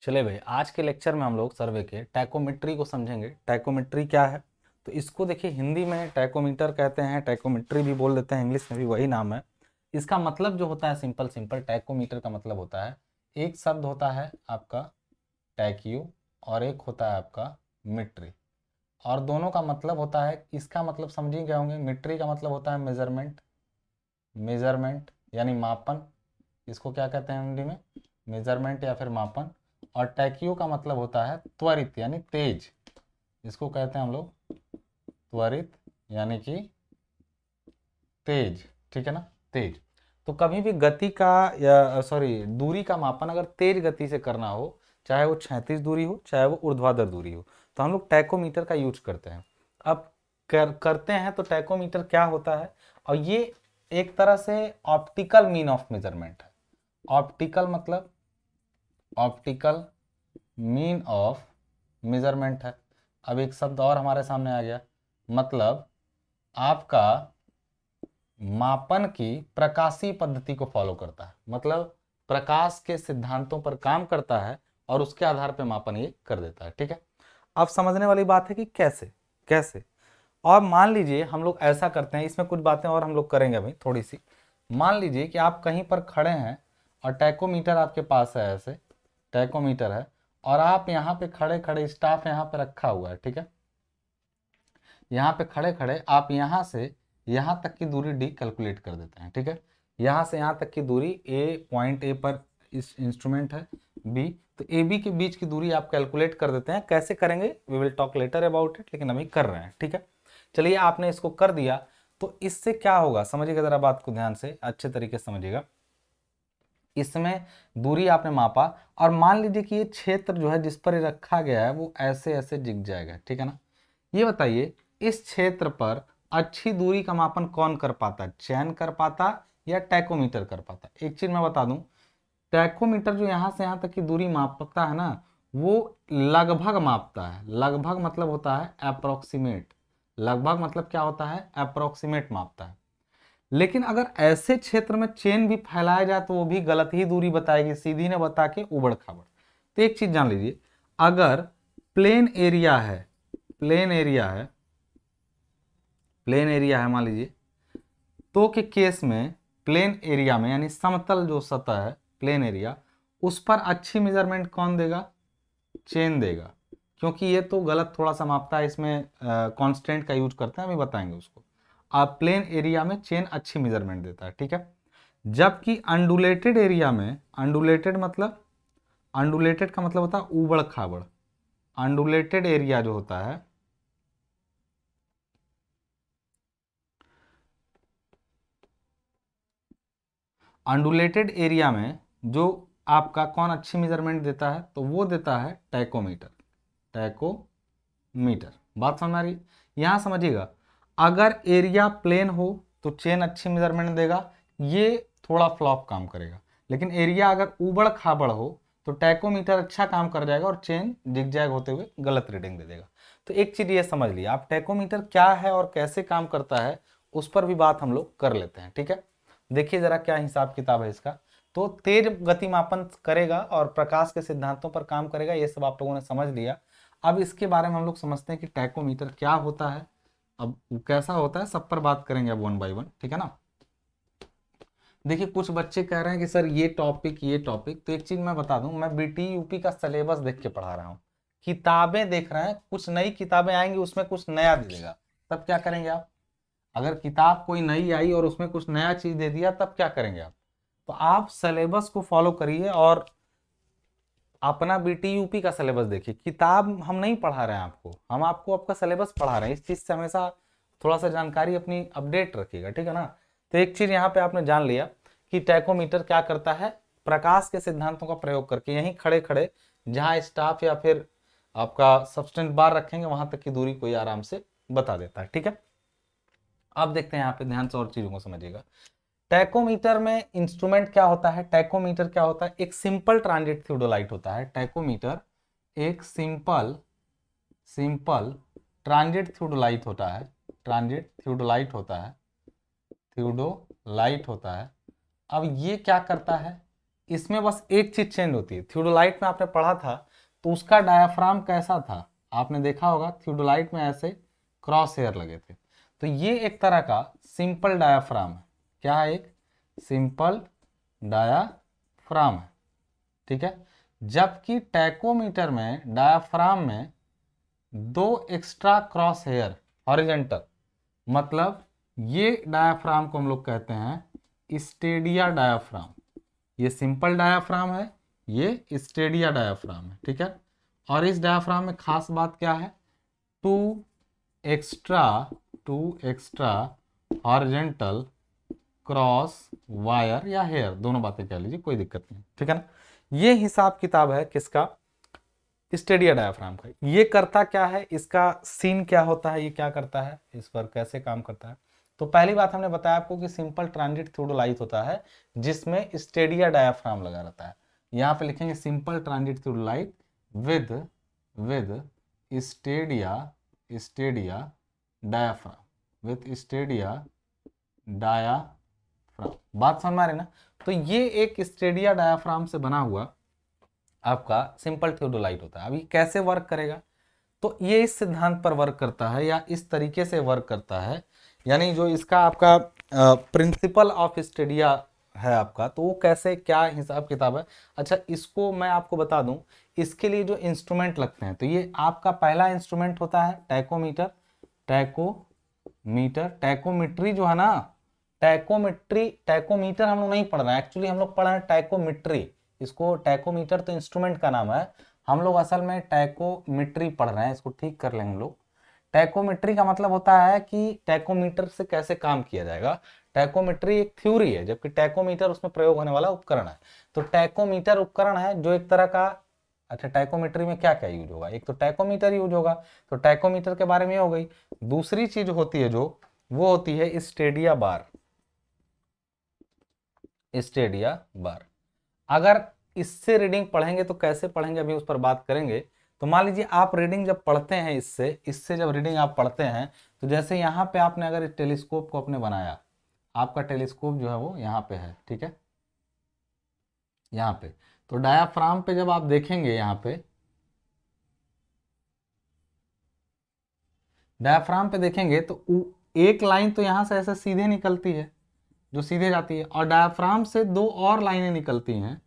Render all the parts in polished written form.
चले भाई, आज के लेक्चर में हम लोग सर्वे के टैकोमेट्री को समझेंगे। टैकोमेट्री क्या है? तो इसको देखिए, हिंदी में टैकोमीटर कहते हैं, टैकोमेट्री भी बोल देते हैं, इंग्लिश में भी वही नाम है। इसका मतलब जो होता है सिंपल सिंपल, टैकोमीटर का मतलब होता है, एक शब्द होता है आपका टैक्यू और एक होता है आपका मिट्री, और दोनों का मतलब होता है, इसका मतलब समझिए क्या होंगे। मिट्री का मतलब होता है मेजरमेंट, मेजरमेंट यानी मापन, इसको क्या कहते हैं हिंदी में? मेजरमेंट या फिर मापन। और टैक्यू का मतलब होता है त्वरित यानी तेज, इसको कहते हैं हम लोग त्वरित यानी कि तेज। ठीक है ना, तेज। तो कभी भी गति का या सॉरी दूरी का मापन अगर तेज गति से करना हो, चाहे वो 36 दूरी हो चाहे वो ऊर्ध्वाधर दूरी हो, तो हम लोग टैकोमीटर का यूज करते हैं। अब करते हैं तो टैकोमीटर क्या होता है? और ये एक तरह से ऑप्टिकल मीन ऑफ मेजरमेंट है। ऑप्टिकल मतलब ऑप्टिकल मीन ऑफ मेजरमेंट है। अब एक शब्द और हमारे सामने आ गया, मतलब आपका मापन की प्रकाशीय पद्धति को फॉलो करता है, मतलब प्रकाश के सिद्धांतों पर काम करता है और उसके आधार पर मापन ये कर देता है। ठीक है, अब समझने वाली बात है कि कैसे कैसे। और मान लीजिए हम लोग ऐसा करते हैं, इसमें कुछ बातें और हम लोग करेंगे अभी थोड़ी सी। मान लीजिए कि आप कहीं पर खड़े हैं और टैकोमीटर आपके पास है, ऐसे टैकोमीटर है, और आप यहाँ पे खड़े खड़े, स्टाफ यहाँ पे रखा हुआ है। ठीक है, यहाँ पे खड़े खड़े आप यहाँ से यहाँ तक की दूरी डी कैलकुलेट कर देते हैं। ठीक है, यहाँ से यहाँ तक की दूरी ए, पॉइंट ए पर इस इंस्ट्रूमेंट है बी, तो ए बी के बीच की दूरी आप कैलकुलेट कर देते हैं। कैसे करेंगे we will talk later about it, लेकिन अभी कर रहे हैं। ठीक है, चलिए आपने इसको कर दिया, तो इससे क्या होगा समझिएगा, जरा बात को ध्यान से अच्छे तरीके से समझिएगा। इसमें दूरी आपने मापा, और मान लीजिए कि ये क्षेत्र जो है जिस पर ये रखा गया है वो ऐसे ऐसे दिख जाएगा। ठीक है ना, ये बताइए इस क्षेत्र पर अच्छी दूरी का मापन कौन कर पाता है? चयन कर पाता या टैकोमीटर कर पाता? एक चीज मैं बता दूं, टैकोमीटर जो यहां से यहां तक की दूरी मापता है ना, वो लगभग मापता है। लगभग मतलब होता है अप्रोक्सीमेट, लगभग मतलब क्या होता है? अप्रोक्सीमेट मापता है। लेकिन अगर ऐसे क्षेत्र में चेन भी फैलाया जाए तो वो भी गलत ही दूरी बताएगी, सीधी ने बता के उबड़ खाबड़। तो एक चीज जान लीजिए, अगर प्लेन एरिया है, प्लेन एरिया है, प्लेन एरिया है मान लीजिए, तो के केस में प्लेन एरिया में यानी समतल जो सतह है प्लेन एरिया, उस पर अच्छी मेजरमेंट कौन देगा? चेन देगा, क्योंकि ये तो गलत थोड़ा सा मापता है, इसमें कांस्टेंट का यूज करते हैं, अभी बताएंगे उसको। आप प्लेन एरिया में चेन अच्छी मेजरमेंट देता है। ठीक है, जबकि अंडुलेटेड एरिया में, अंडुलेटेड मतलब, अंडुलेटेड का मतलब होता है उबड़ खाबड़। अंडुलेटेड एरिया जो होता है, अंडुलेटेड एरिया में जो आपका कौन अच्छी मेजरमेंट देता है, तो वो देता है टैकोमीटर। टैकोमीटर, बात समझ आ रही? यहां समझिएगा, अगर एरिया प्लेन हो तो चेन अच्छी मेजरमेंट देगा, ये थोड़ा फ्लॉप काम करेगा। लेकिन एरिया अगर उबड़ खाबड़ हो तो टैकोमीटर अच्छा काम कर जाएगा और चेन जिगजैग होते हुए गलत रीडिंग दे देगा। तो एक चीज ये समझ लिया आप, टैकोमीटर क्या है और कैसे काम करता है, उस पर भी बात हम लोग कर लेते हैं। ठीक है, देखिए जरा क्या हिसाब किताब है इसका। तो तेज गति मापन करेगा और प्रकाश के सिद्धांतों पर काम करेगा, ये सब आप लोगों ने समझ लिया। अब इसके बारे में हम लोग समझते हैं कि टैकोमीटर क्या होता है, अब कैसा होता है, सब पर बात करेंगे अब वन बाय वन। ठीक है ना, देखिए कुछ बच्चे कह रहे हैं कि सर ये टॉपिक ये टॉपिक, तो एक चीज मैं बता दूं, मैं बीटी यूपी का सिलेबस देख के पढ़ा रहा हूँ। किताबें देख रहे हैं, कुछ नई किताबें आएंगी उसमें कुछ नया दे देगा, तब क्या करेंगे आप? अगर किताब कोई नई आई और उसमें कुछ नया चीज दे दिया तब क्या करेंगे आप? तो आप सिलेबस को फॉलो करिए और अपना बीटी यूपी का सिलेबस देखिए। किताब हम नहीं पढ़ा रहे हैं आपको, हम आपको आपका सिलेबस पढ़ा रहे हैं। इस चीज से हमेशा थोड़ा सा जानकारी अपनी अपडेट रखिएगा। ठीक है ना, तो एक चीज यहाँ पे आपने जान लिया कि टैकोमीटर क्या करता है, प्रकाश के सिद्धांतों का प्रयोग करके यहीं खड़े खड़े जहां स्टाफ या फिर आपका सब्सटेंस बार रखेंगे वहां तक की दूरी को ये आराम से बता देता है। ठीक है, अब देखते हैं यहाँ पे ध्यान से और चीजों को समझिएगा। टैकोमीटर में इंस्ट्रूमेंट क्या होता है? टैकोमीटर क्या होता है? एक सिंपल ट्रांजिट थियोडोलाइट होता है टैकोमीटर, एक सिंपल सिंपल ट्रांजिट थियोडोलाइट होता है, ट्रांजिट थियोडोलाइट होता है, थियोडोलाइट होता है। अब ये क्या करता है? इसमें बस एक चीज चेंज होती है। थियोडोलाइट में आपने पढ़ा था तो उसका डायाफ्राम कैसा था, आपने देखा होगा थियोडोलाइट में ऐसे क्रॉस हेयर लगे थे। तो ये एक तरह का सिंपल डायाफ्राम है। क्या है? एक सिंपल डायाफ्राम है, ठीक है। जबकि टैकोमीटर में डायाफ्राम में दो एक्स्ट्रा क्रॉस हेयर हॉरिजॉन्टल, मतलब ये डायाफ्राम को हम लोग कहते हैं स्टेडिया डायाफ्राम। ये सिंपल डायाफ्राम है, ये स्टेडिया डायाफ्राम है, ठीक है। और इस डायाफ्राम में खास बात क्या है? Two extra horizontal cross wire या हेयर, दोनों बातें कह लीजिए, कोई दिक्कत नहीं, ठीक है ना। ये हिसाब किताब है किसका? स्टेडिया डायाफ्राम का। ये करता क्या है, इसका सीन क्या होता है, ये क्या करता है, इस पर कैसे काम करता है? तो पहली बात हमने बताया आपको कि सिंपल ट्रांजिट थियोडोलाइट होता है जिसमें स्टेडिया डायाफ्राम लगा रहता है। यहाँ पे लिखेंगे simple transit theodolite with Stadia diaphragm. बात समझ में आ रही ना? तो ये एक स्टेडिया डायाफ्राम से बना हुआ आपका सिंपल थियोडोलाइट होता है। अभी कैसे वर्क करेगा? तो ये इस सिद्धांत पर वर्क करता है या इस तरीके से वर्क करता है, यानी जो इसका आपका प्रिंसिपल ऑफ स्टेडिया है आपका, तो वो कैसे, क्या हिसाब किताब है। अच्छा, इसको मैं आपको बता दूं, इसके लिए जो इंस्ट्रूमेंट लगते हैं, तो ये आपका पहला इंस्ट्रूमेंट होता है टैकोमीटर। टैकोमेट्री जो है ना, टैकोमीटर हम लोग नहीं पढ़ रहे हैं, एक्चुअली हम लोग पढ़ रहे हैं टैकोमेट्री। इसको टैकोमीटर तो इंस्ट्रूमेंट का नाम है, हम लोग असल में टैकोमेट्री पढ़ रहे हैं, इसको ठीक कर लेंगे हम लोग। टैकोमेट्री का मतलब होता है कि टैकोमीटर से कैसे काम किया जाएगा। टैकोमेट्री एक थ्योरी है, जबकि टैकोमीटर उसमें प्रयोग होने वाला उपकरण है। तो टैकोमीटर उपकरण है जो एक तरह का, अच्छा टैकोमेट्री में क्या क्या यूज होगा? एक तो टैकोमीटर यूज होगा, तो टैकोमीटर के बारे में हो गई। दूसरी चीज होती है जो, वो होती है स्टेडिया बार। अगर इससे रीडिंग पढ़ेंगे तो कैसे पढ़ेंगे, अभी उस पर बात करेंगे। तो मान लीजिए आप रीडिंग जब पढ़ते हैं, इससे जब रीडिंग आप पढ़ते हैं, तो जैसे यहाँ पे आपने अगर इस टेलीस्कोप को अपने बनाया, आपका टेलीस्कोप जो है वो यहाँ पे है, ठीक है, यहाँ पे। तो डायाफ्राम पे जब आप देखेंगे, यहाँ पे डायाफ्राम पे देखेंगे तो एक लाइन तो यहाँ से ऐसे सीधे निकलती है, जो सीधे जाती है, और डायाफ्राम से दो और लाइनें निकलती हैं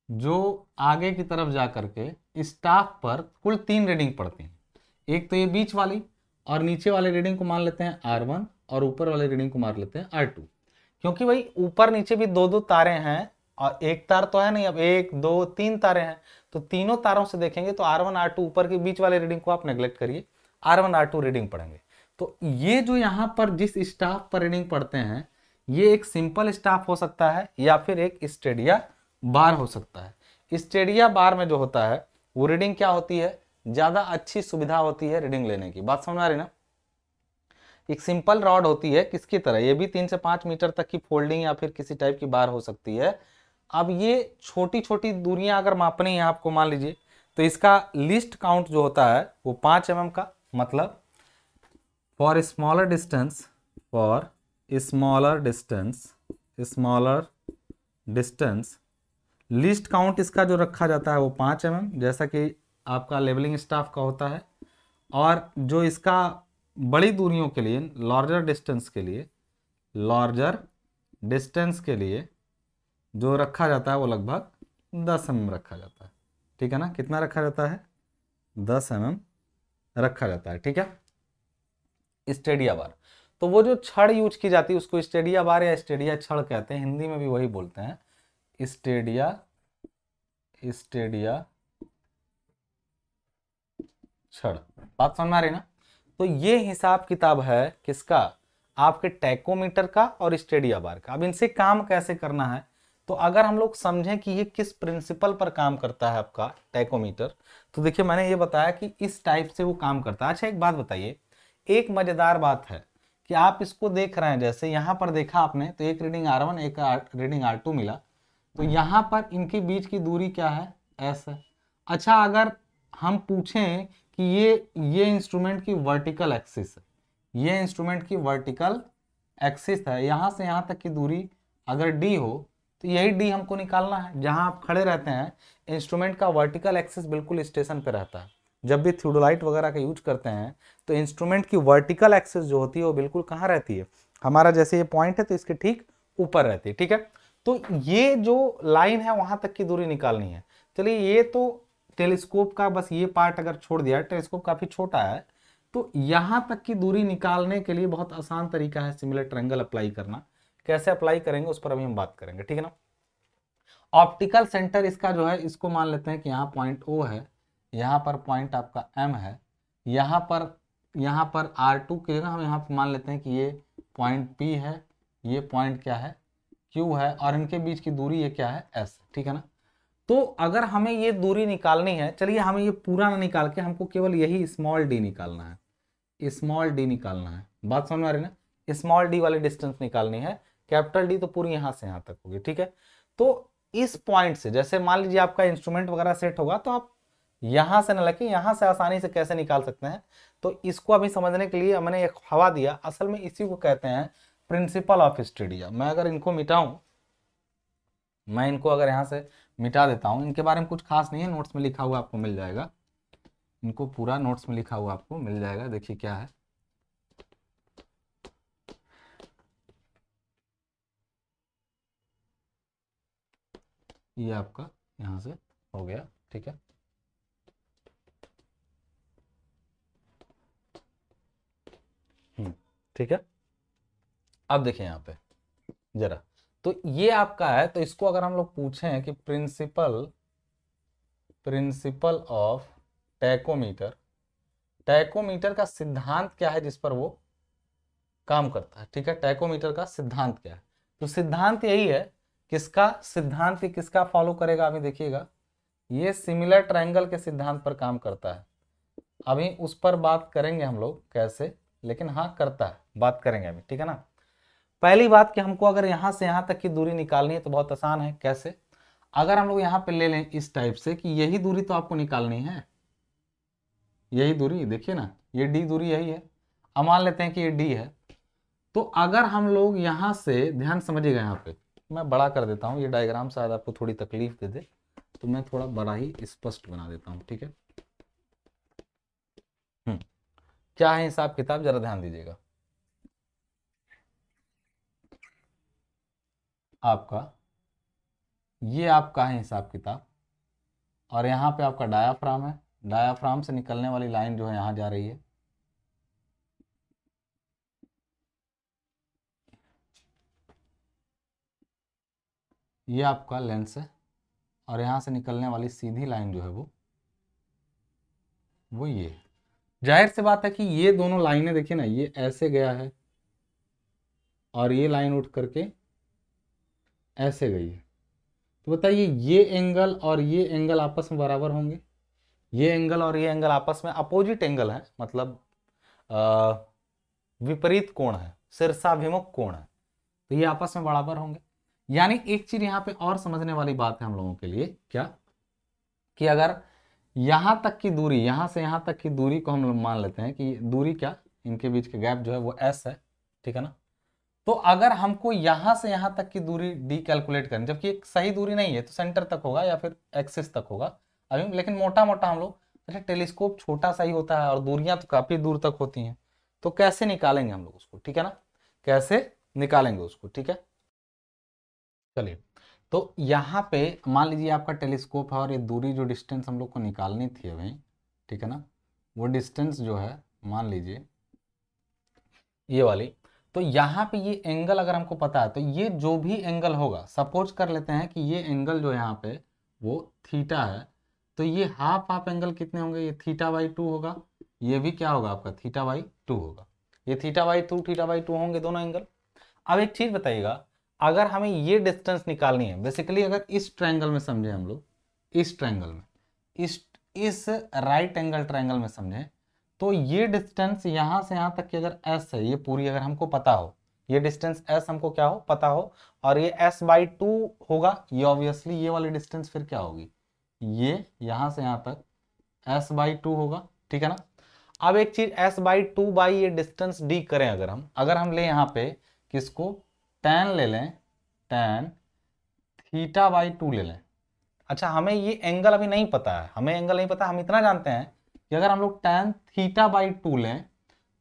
जो आगे की तरफ जा करके स्टाफ पर कुल 3 रीडिंग पड़ती हैं। एक तो ये बीच वाली, और नीचे वाले रीडिंग को मान लेते हैं R1 और ऊपर वाले रीडिंग को मान लेते हैं R2। क्योंकि भाई ऊपर नीचे भी दो दो तारे हैं और एक तार तो है नहीं, अब 1 2 3 तारे हैं, तो तीनों तारों से देखेंगे तो R1 R2, ऊपर के बीच वाले रीडिंग को आप नेग्लेक्ट करिए, R1 R2 रीडिंग पढ़ेंगे। तो ये जो यहाँ पर जिस स्टाफ पर रीडिंग पढ़ते हैं, ये एक सिंपल स्टाफ हो सकता है या फिर एक स्टेडिया बार हो सकता है। स्टेडिया बार में जो होता है वो रीडिंग क्या होती है, ज्यादा अच्छी सुविधा होती है रीडिंग लेने की। बात समझ आ रही ना? एक सिंपल रॉड होती है किसकी तरह, ये भी 3 से 5 मीटर तक की फोल्डिंग या फिर किसी टाइप की बार हो सकती है। अब ये छोटी छोटी दूरियां अगर मापनी है आपको, मान लीजिए, तो इसका लिस्ट काउंट जो होता है वो 5 mm का, मतलब for smaller distance list count इसका जो रखा जाता है वो 5 mm, जैसा कि आपका लेवलिंग स्टाफ का होता है। और जो इसका बड़ी दूरियों के लिए, लार्जर डिस्टेंस के लिए जो रखा जाता है वो लगभग 10 mm रखा जाता है, ठीक है ना। कितना रखा जाता है? 10 mm रखा जाता है, ठीक है। स्टेडिया बार, तो वो जो छड़ यूज की जाती है उसको स्टेडिया बार या स्टेडिया छड़ कहते हैं, हिंदी में भी वही बोलते हैं, स्टेडिया छड़। बात समझ में आ रही ना? तो ये हिसाब किताब है किसका? आपके टैकोमीटर का और स्टेडिया बार का। अब इनसे काम कैसे करना है, तो अगर हम लोग समझें कि ये किस प्रिंसिपल पर काम करता है आपका टैकोमीटर, तो देखिए मैंने ये बताया कि इस टाइप से वो काम करता है। अच्छा एक बात बताइए, एक मजेदार बात है कि आप इसको देख रहे हैं, जैसे यहाँ पर देखा आपने तो एक रीडिंग R1 एक रीडिंग R2 मिला, तो यहाँ पर इनके बीच की दूरी क्या है? S है। अच्छा अगर हम पूछें कि ये इंस्ट्रूमेंट की वर्टिकल एक्सिस है, ये इंस्ट्रूमेंट की वर्टिकल एक्सिस है, यहाँ से यहाँ तक की दूरी अगर डी हो तो यही डी हमको निकालना है। जहाँ आप खड़े रहते हैं इंस्ट्रूमेंट का वर्टिकल एक्सिस बिल्कुल स्टेशन पे रहता है। जब भी थियोडोलाइट वगैरह का यूज करते हैं तो इंस्ट्रूमेंट की वर्टिकल एक्सिस जो होती है वो बिल्कुल कहाँ रहती है, हमारा जैसे ये पॉइंट है तो इसके ठीक ऊपर रहती है, ठीक है। तो ये जो लाइन है वहां तक की दूरी निकालनी है। चलिए ये तो टेलीस्कोप का बस ये पार्ट अगर छोड़ दिया, टेलीस्कोप काफी छोटा है, तो यहां तक की दूरी निकालने के लिए बहुत आसान तरीका है सिमिलर ट्रायंगल अप्लाई करना। कैसे अप्लाई करेंगे उस पर अभी हम बात करेंगे, ठीक है ना। ऑप्टिकल सेंटर इसका जो है, इसको मान लेते हैं कि यहाँ पॉइंट O है, यहाँ पर पॉइंट आपका M है, यहाँ पर R2 की जगह हम यहाँ पर मान लेते हैं कि ये पॉइंट P है, ये पॉइंट क्या है Q है, और इनके बीच की दूरी ये क्या है S, ठीक है ना। तो अगर हमें ये दूरी निकालनी है, चलिए हमें ये पूरा ना निकाल के हमको केवल यही स्मॉल d निकालना है, स्मॉल d निकालना है। बात समझ में आ रही ना, स्मॉल d वाली डिस्टेंस निकालनी है, कैपिटल D तो पूरी यहाँ से यहाँ तक होगी, ठीक है। तो इस पॉइंट से, जैसे मान लीजिए आपका इंस्ट्रूमेंट वगैरह सेट होगा तो आप यहां से न लगे, यहां से आसानी से कैसे निकाल सकते हैं, तो इसको अभी समझने के लिए मैंने एक हवा दिया। असल में इसी को कहते हैं प्रिंसिपल ऑफ स्टेडिया। मैं अगर इनको मिटाऊं, मैं इनको अगर यहां से मिटा देता हूं, इनके बारे में कुछ खास नहीं है, नोट्स में लिखा हुआ आपको मिल जाएगा, इनको पूरा नोट्स में लिखा हुआ आपको मिल जाएगा। देखिए क्या है, ये आपका यहां से हो गया, ठीक है। ठीक है, अब देखिए यहाँ पे जरा, तो ये आपका है, तो इसको अगर हम लोग पूछें कि प्रिंसिपल ऑफ टैकोमीटर, टैकोमीटर का सिद्धांत क्या है जिस पर वो काम करता है, ठीक है। टैकोमीटर का सिद्धांत क्या है, तो सिद्धांत यही है, किसका सिद्धांत, किसका फॉलो करेगा, अभी देखिएगा, ये सिमिलर ट्रायंगल के सिद्धांत पर काम करता है। अभी उस पर बात करेंगे हम लोग कैसे, लेकिन हाँ करता है, बात करेंगे अभी, ठीक है ना। पहली बात कि हमको अगर यहां से यहां तक की दूरी निकालनी है तो बहुत आसान है। कैसे, अगर हम लोग यहाँ पे ले लें इस टाइप से कि यही दूरी तो आपको निकालनी है, यही दूरी, देखिए ना ये डी दूरी यही है, अब मान लेते हैं कि ये डी है। तो अगर हम लोग यहाँ से, ध्यान समझिएगा, यहाँ पे मैं बड़ा कर देता हूँ, ये डायग्राम शायद आपको थोड़ी तकलीफ दे दे, तो मैं थोड़ा बड़ा ही स्पष्ट बना देता हूँ, ठीक है। क्या है हिसाब किताब, जरा ध्यान दीजिएगा। आपका ये आपका है हिसाब किताब, और यहाँ पे आपका डायाफ्राम है, डायाफ्राम से निकलने वाली लाइन जो है यहाँ जा रही है, ये आपका लेंस है, और यहाँ से निकलने वाली सीधी लाइन जो है वो ये। जाहिर सी बात है कि ये दोनों लाइनें देखिए ना, ये ऐसे गया है और ये लाइन उठ करके ऐसे गई है, तो बताइए ये एंगल और ये एंगल आपस में बराबर होंगे, ये एंगल और ये एंगल आपस में अपोजिट एंगल है, मतलब विपरीत कोण है, शीर्षाभिमुख कोण है, तो ये आपस में बराबर होंगे। यानी एक चीज यहाँ पे और समझने वाली बात है हम लोगों के लिए, क्या कि अगर यहां तक की दूरी, यहां से यहां तक की दूरी को हम लोग मान लेते हैं कि दूरी क्या, इनके बीच के गैप जो है वो s है, ठीक है ना। तो अगर हमको यहां से यहां तक की दूरी d कैलकुलेट करनी, जबकि एक सही दूरी नहीं है, तो सेंटर तक होगा या फिर एक्सिस तक होगा अभी, लेकिन मोटा मोटा हम लोग, जैसे टेलीस्कोप छोटा सा ही होता है और दूरियां तो काफी दूर तक होती हैं, तो कैसे निकालेंगे हम लोग उसको, ठीक है ना, कैसे निकालेंगे उसको, ठीक है। चलिए, तो यहाँ पे मान लीजिए आपका टेलीस्कोप है, और ये दूरी जो डिस्टेंस हम लोग को निकालनी थी अभी, ठीक है ना, वो डिस्टेंस जो है मान लीजिए ये वाली, तो यहाँ पे ये एंगल अगर हमको पता है, तो ये जो भी एंगल होगा, सपोज कर लेते हैं कि ये एंगल जो यहाँ पे वो थीटा है, तो ये हाफ हाफ एंगल कितने होंगे, ये थीटा बाई 2 होगा, ये भी क्या होगा आपका थीटा बाई 2 होगा, ये थीटा बाई 2 होंगे दोनों एंगल। अब एक चीज बताइएगा, अगर हमें ये डिस्टेंस निकालनी है, बेसिकली अगर इस ट्रायंगल में समझे हम लोग, इस ट्रायंगल में, इस राइट एंगल ट्रायंगल में समझे, तो ये डिस्टेंस यहां से यहां तक की अगर s है, ये पूरी अगर हमको पता हो, ये डिस्टेंस s हमको क्या हो पता हो, और ये s बाई 2 होगा, ये ऑब्वियसली ये वाली डिस्टेंस फिर क्या होगी, ये यहां से यहां तक s बाई 2 होगा, ठीक है ना। अब एक चीज s बाई 2 बाई ये डिस्टेंस d करें, अगर हम ले यहाँ पे किसको, tan ले लें, tan थीटा बाई 2 ले लें। अच्छा, हमें ये एंगल अभी नहीं पता है, हमें एंगल नहीं पता, हम इतना जानते हैं कि अगर हम लोग tan थीटा बाई 2 लें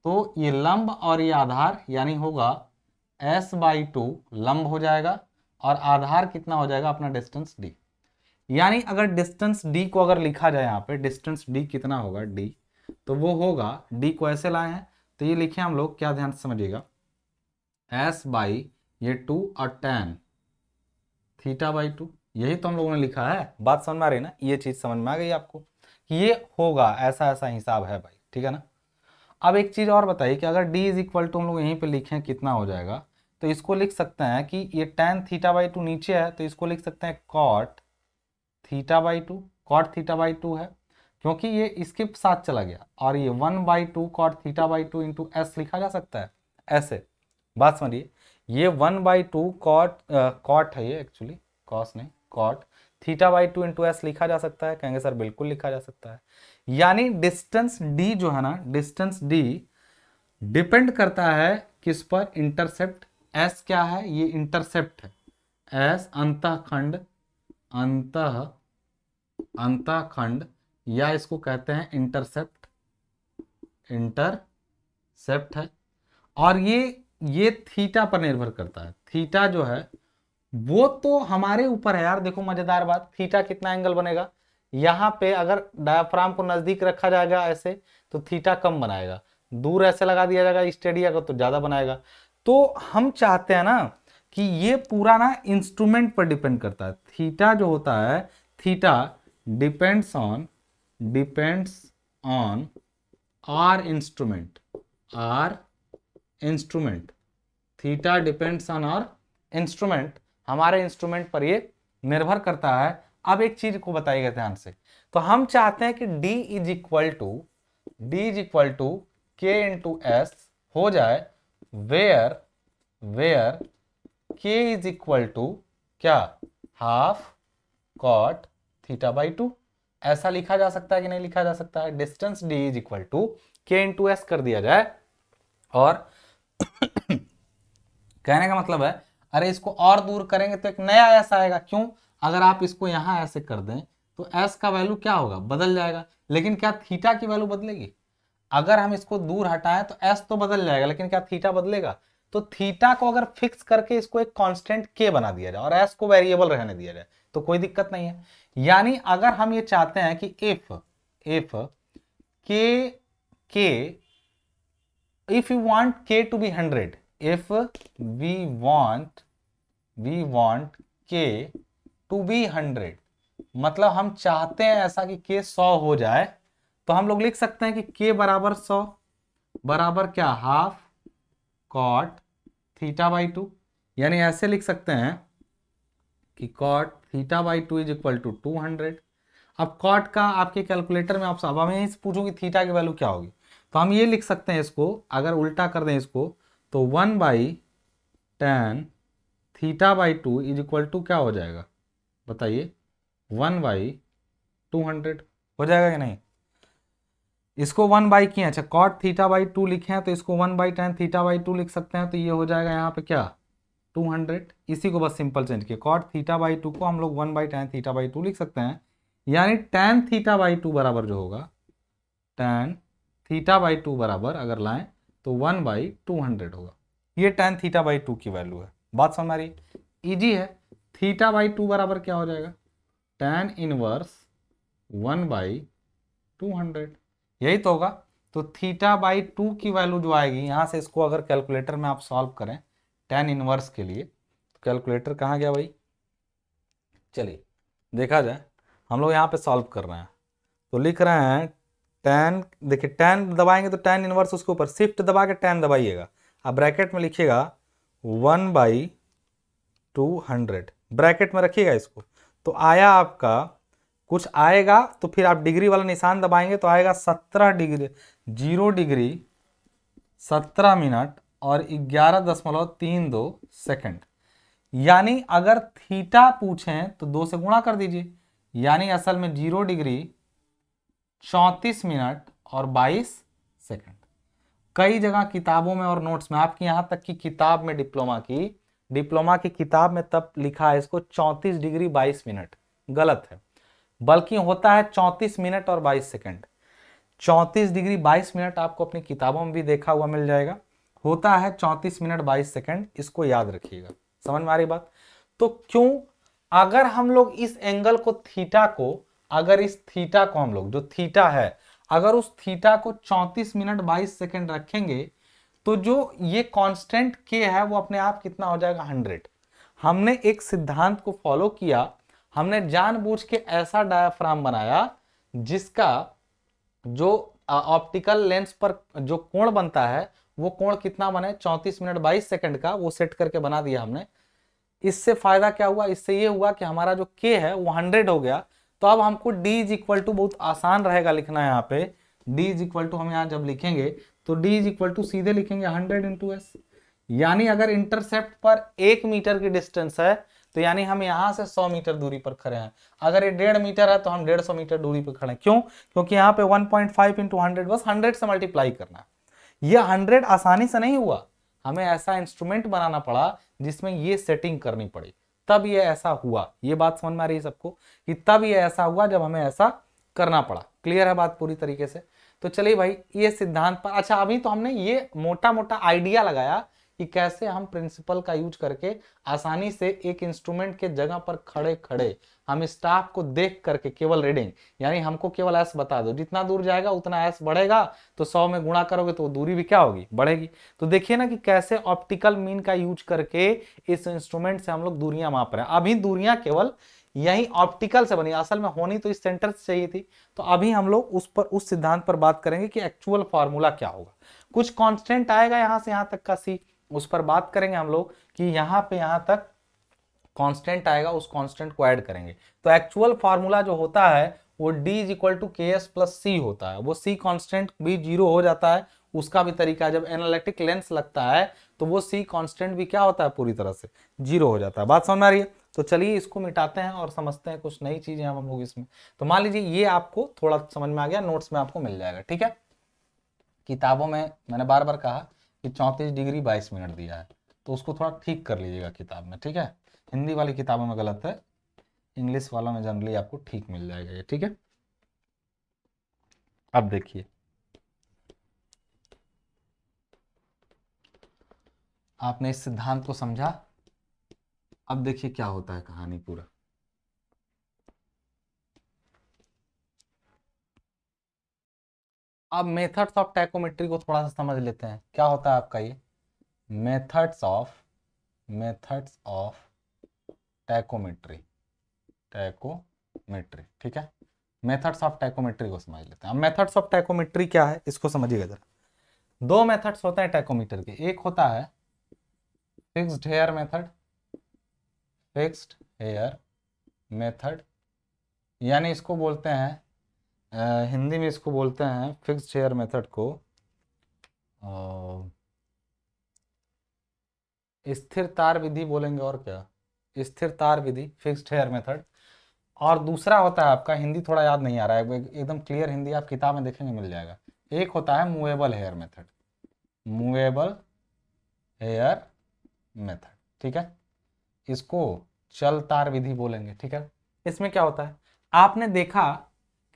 तो ये लंब और ये आधार यानी होगा s बाई 2 लंब हो जाएगा और आधार कितना हो जाएगा अपना डिस्टेंस d। यानी अगर डिस्टेंस d को अगर लिखा जाए यहाँ पे डिस्टेंस d कितना होगा d, तो वो होगा d को ऐसे लाए हैं तो ये लिखे हम लोग, क्या ध्यान से समझिएगा, s बाई ये 2 और tan थीटा बाई 2, यही तो हम लोगों ने लिखा है। बात समझ में आ रही ना, ये चीज समझ में आ गई आपको कि ये होगा, ऐसा ऐसा हिसाब है भाई, ठीक है ना। अब एक चीज और बताइए कि अगर d इज इक्वल टू हम लोग यहीं पे लिखें कितना हो जाएगा, तो इसको लिख सकते हैं कि ये tan थीटा बाई 2 नीचे है तो इसको लिख सकते हैं cot theta by 2, cot theta by 2 है क्योंकि ये इसके साथ चला गया, और ये 1/2 cot theta by 2 into S लिखा जा सकता है ऐसे। बात समझिए, ये 1/2 cot है, ये एक्चुअली cos नहीं cot theta by 2 into S लिखा जा सकता है। कहेंगे सर बिल्कुल लिखा जा सकता है। यानी डिस्टेंस d जो है ना, डिस्टेंस d डिपेंड करता है किस पर, इंटरसेप्ट s क्या है, ये इंटरसेप्ट है s अंतःखंड या इसको कहते हैं इंटरसेप्ट है। और ये थीटा पर निर्भर करता है। थीटा जो है वो तो हमारे ऊपर है यार। देखो मजेदार बात, थीटा कितना एंगल बनेगा, यहाँ पे अगर डायाफ्राम को नजदीक रखा जाएगा ऐसे तो थीटा कम बनाएगा, दूर ऐसे लगा दिया जाएगा स्टेडी अगर तो ज्यादा बनाएगा। तो हम चाहते हैं ना कि ये पूरा ना इंस्ट्रूमेंट पर डिपेंड करता है। थीटा जो होता है, theta depends on our instrument, theta depends on our instrument, हमारे इंस्ट्रूमेंट पर ये निर्भर करता है। अब एक चीज को बताइएगा ध्यान से, तो हम चाहते हैं कि d is equal to k into S हो जाए, where k is equal to क्या, हाफ cot थीटा बाई 2। ऐसा लिखा जा सकता है कि नहीं लिखा जा सकता है। Distance d is equal to k into S कर दिया जाए, और कहने का मतलब है अरे इसको और दूर करेंगे तो एक नया एस आएगा। क्यों, अगर आप इसको यहां ऐसे कर दें तो एस का वैल्यू क्या होगा, बदल जाएगा। लेकिन क्या थीटा की वैल्यू बदलेगी? अगर हम इसको दूर हटाएं तो एस तो बदल जाएगा, लेकिन क्या थीटा बदलेगा? तो थीटा को अगर फिक्स करके इसको एक कांस्टेंट के बना दिया जाए और एस को वेरिएबल रहने दिया जाए तो कोई दिक्कत नहीं है। यानी अगर हम ये चाहते हैं कि if you want k to be 100, if we want k to be 100, मतलब हम चाहते हैं ऐसा कि k 100 हो जाए, तो हम लोग लिख सकते हैं कि k बराबर 100 बराबर क्या, हाफ cot थीटा बाई 2। यानी ऐसे लिख सकते हैं कि cot theta by 2 is equal to 200। अब cot का आपके कैलकुलेटर में आप अब हमें पूछूं कि थीटा की वैल्यू क्या होगी, तो हम ये लिख सकते हैं, इसको अगर उल्टा कर दें इसको तो 1/tan theta by 2 is equal to क्या हो जाएगा बताइए, 1/200 हो जाएगा कि नहीं। इसको 1 किए, अच्छा cot थीटा बाई 2 लिखे हैं तो इसको 1/tan थीटा बाई 2 लिख सकते हैं, तो ये हो जाएगा यहाँ पे क्या 200। इसी को बस सिंपल चेंज किया, cot थीटा बाई 2 को हम लोग 1/tan थीटा बाई 2 लिख सकते हैं। यानी tan थीटा बाई 2 बराबर जो होगा, tan थीटा बाई 2 बराबर अगर लाएं तो 1/200 होगा। ये tan थीटा बाई 2 की वैल्यू है। बात समझ आ रही, इजी है। थीटा बाई 2 बराबर क्या हो जाएगा, tan इनवर्स 1/200, यही तो होगा। तो थीटा बाई 2 की वैल्यू जो आएगी यहां से, इसको अगर कैलकुलेटर में आप सॉल्व करें tan इनवर्स के लिए, तो कैलकुलेटर कहाँ गया भाई, चलिए देखा जाए। हम लोग यहाँ पे सॉल्व कर रहे हैं तो लिख रहे हैं tan, देखिए tan दबाएंगे तो tan इनवर्स उसके ऊपर, शिफ्ट दबा के tan दबाइएगा, अब ब्रैकेट में लिखिएगा 1/200 ब्रैकेट में रखिएगा इसको, तो आया आपका कुछ आएगा, तो फिर आप डिग्री वाला निशान दबाएंगे तो आएगा 17 डिग्री 0 डिग्री 17 मिनट और 11.32 सेकंड। यानी अगर थीटा पूछें तो 2 से गुणा कर दीजिए, यानी असल में 0 डिग्री 34 मिनट और 22 सेकंड। कई जगह किताबों में और नोट्स में, आपकी यहाँ तक की किताब में डिप्लोमा की किताब में तब लिखा है इसको 34 डिग्री 22 मिनट, गलत है, बल्कि होता है 34 मिनट और 22 सेकंड। 34 डिग्री 22 मिनट आपको अपनी किताबों में भी देखा हुआ मिल जाएगा, होता है 34 मिनट 22 सेकंड, इसको याद रखिएगा। समझ में आ रही बात? तो क्यों, अगर हम लोग इस एंगल को थीटा को, अगर इस थीटा को हम लोग, जो थीटा है, अगर उस थीटा को 34 मिनट 22 सेकंड रखेंगे तो जो ये कांस्टेंट के है वो अपने आप कितना हो जाएगा, 100। हमने एक सिद्धांत को फॉलो किया, हमने जानबूझ के ऐसा डायाफ्राम बनाया जिसका जो ऑप्टिकल लेंस पर जो कोण बनता है वो कोण कितना बने, 34 मिनट 22 सेकंड का, वो सेट करके बना दिया हमने। इससे फायदा क्या हुआ, इससे ये हुआ कि हमारा जो k है वो 100 हो गया। तो अब हमको d इज इक्वल टू, बहुत आसान रहेगा लिखना है यहाँ पे, d इज इक्वल टू, हम यहाँ जब लिखेंगे तो d इज इक्वल टू सीधे लिखेंगे 100 इंटू एस। यानी अगर इंटरसेप्ट पर 1 मीटर की डिस्टेंस है तो यानी हम यहाँ से 100 मीटर दूरी पर खड़े हैं। अगर ये 1.5 मीटर है तो हम 150 मीटर दूरी पर खड़े हैं। क्यों? क्योंकि यहाँ पे 1.5 इंटू 100, बस 100 से मल्टीप्लाई करना है। ये 100 आसानी से नहीं हुआ, हमें ऐसा इंस्ट्रूमेंट बनाना पड़ा जिसमें ये सेटिंग करनी पड़ी, तब ये ऐसा हुआ। ये बात समझ में आ रही है सबको कि तब ये ऐसा हुआ जब हमें ऐसा करना पड़ा। क्लियर है बात पूरी तरीके से? तो चलिए भाई, ये सिद्धांत पर, अच्छा अभी तो हमने ये मोटा मोटा आइडिया लगाया कि कैसे हम प्रिंसिपल का यूज करके आसानी से एक इंस्ट्रूमेंट के जगह पर खड़े खड़े हम स्टाफ को देख करके केवल रीडिंग, यानी हमको केवल एस बता दो, जितना दूर जाएगा उतना एस बढ़ेगा, तो 100 में गुणा करोगे तो दूरी भी क्या होगी, बढ़ेगी। तो देखिए ना कि कैसे ऑप्टिकल मीन का यूज करके इस इंस्ट्रूमेंट से हम लोग दूरियां माप रहे हैं। अभी दूरियां केवल यही ऑप्टिकल से बनी, असल में होनी तो इस सेंटर से चाहिए थी। तो अभी हम लोग उस सिद्धांत पर बात करेंगे कि एक्चुअल फॉर्मूला क्या होगा। कुछ कांस्टेंट आएगा यहां से यहां तक का सी, उस पर बात करेंगे हम लोग कि यहां पे यहां तक कांस्टेंट आएगा, उस कांस्टेंट को ऐड करेंगे। तो एक्चुअल फार्मूला जो होता है वो d इज इक्वल टू के एस प्लस सी होता है। वो c कांस्टेंट भी 0 हो जाता है, उसका भी तरीका है। जब एनालिटिक लेंस लगता है तो वो c कांस्टेंट भी क्या होता है, पूरी तरह से 0 हो जाता है। बात समझ में आ रही है? तो चलिए इसको मिटाते हैं और समझते हैं कुछ नई चीजें हम लोग इसमें। तो मान लीजिए ये आपको थोड़ा समझ में आ गया, नोट्स में आपको मिल जाएगा, ठीक है। किताबों में मैंने बार बार कहा कि 34 डिग्री 22 मिनट दिया है, तो उसको थोड़ा ठीक कर लीजिएगा किताब में, ठीक है। हिंदी वाली किताबों में गलत है, इंग्लिश वालों में जनरली आपको ठीक मिल जाएगा ये, ठीक है। अब देखिए, आपने इस सिद्धांत को समझा, अब देखिए क्या होता है कहानी पूरा। अब मेथड्स ऑफ टैकोमेट्री को थोड़ा सा समझ लेते हैं। क्या होता है आपका ये मेथड्स ऑफ टैकोमेट्री, ठीक है। मेथड्स ऑफ टैकोमेट्री को समझ लेते हैं। अब मेथड्स ऑफ टैकोमेट्री क्या है इसको समझिएगा जरा। दो मेथड्स होते हैं टैकोमीटर के, एक होता है फिक्स्ड हेयर मेथड, यानी इसको बोलते हैं हिंदी में इसको बोलते हैं फिक्स्ड हेयर मेथड को स्थिर तार विधि बोलेंगे, और क्या, स्थिर तार विधि, फिक्स्ड हेयर मेथड। और दूसरा होता है आपका, हिंदी थोड़ा याद नहीं आ रहा है, एकदम क्लियर हिंदी आप किताब में देखेंगे मिल जाएगा। एक होता है मूवेबल हेयर मेथड, ठीक है। इसको चल तार विधि बोलेंगे, ठीक है। इसमें क्या होता है, आपने देखा